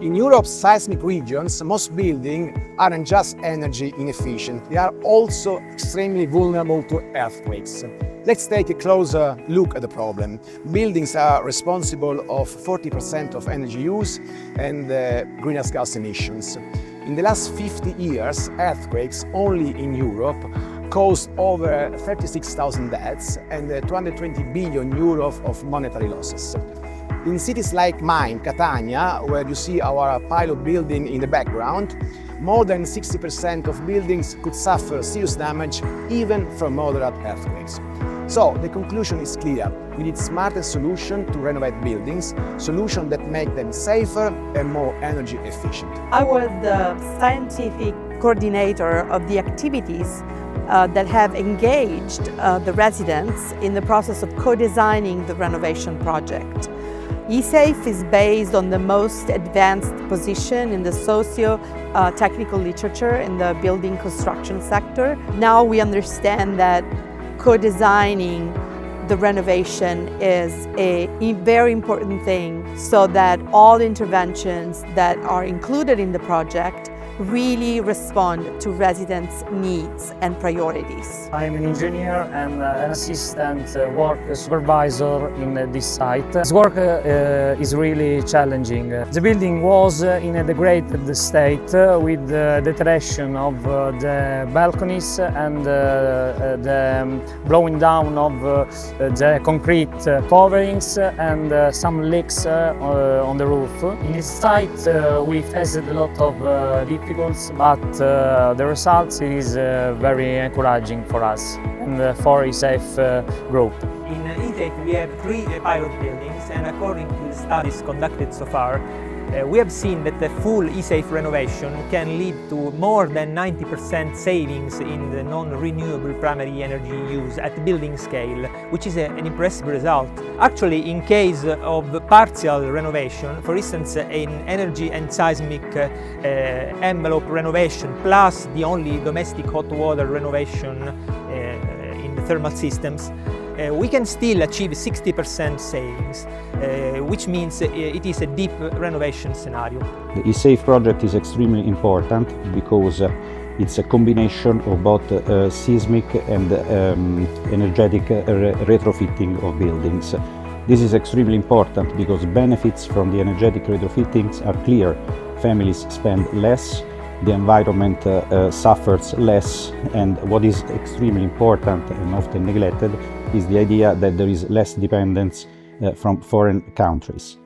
In Europe's seismic regions, most buildings aren't just energy inefficient, they are also extremely vulnerable to earthquakes. Let's take a closer look at the problem. Buildings are responsible for 40% of energy use and greenhouse gas emissions. In the last 50 years, earthquakes only in Europe caused over 36,000 deaths and 220 billion euros of monetary losses. In cities like mine, Catania, where you see our pilot building in the background, more than 60% of buildings could suffer serious damage even from moderate earthquakes. So the conclusion is clear. We need smarter solutions to renovate buildings, solutions that make them safer and more energy efficient. I was the scientific coordinator of the activities that have engaged the residents in the process of co-designing the renovation project. eSafe is based on the most advanced position in the socio-technical literature in the building construction sector. Now we understand that co-designing the renovation is a very important thing so that all interventions that are included in the project really respond to residents' needs and priorities. I'm an engineer and an assistant work supervisor in this site. This work is really challenging. The building was in a degraded state with the deterioration of the balconies and the blowing down of the concrete coverings and some leaks on the roof. In this site we faced a lot of difficulties, but the results is very encouraging for us and for eSafe group. In eSafe we have 3 pilot buildings, and according to the studies conducted so far, we have seen that the full eSafe renovation can lead to more than 90% savings in the non-renewable primary energy use at building scale, which is an impressive result. Actually, in case of partial renovation, for instance an energy and seismic envelope renovation plus the only domestic hot water renovation in the thermal systems, we can still achieve 60% savings, which means it is a deep renovation scenario. The eSafe project is extremely important because it's a combination of both seismic and energetic retrofitting of buildings. This is extremely important because benefits from the energetic retrofittings are clear. Families spend less, the environment suffers less, and what is extremely important and often neglected is the idea that there is less dependence from foreign countries.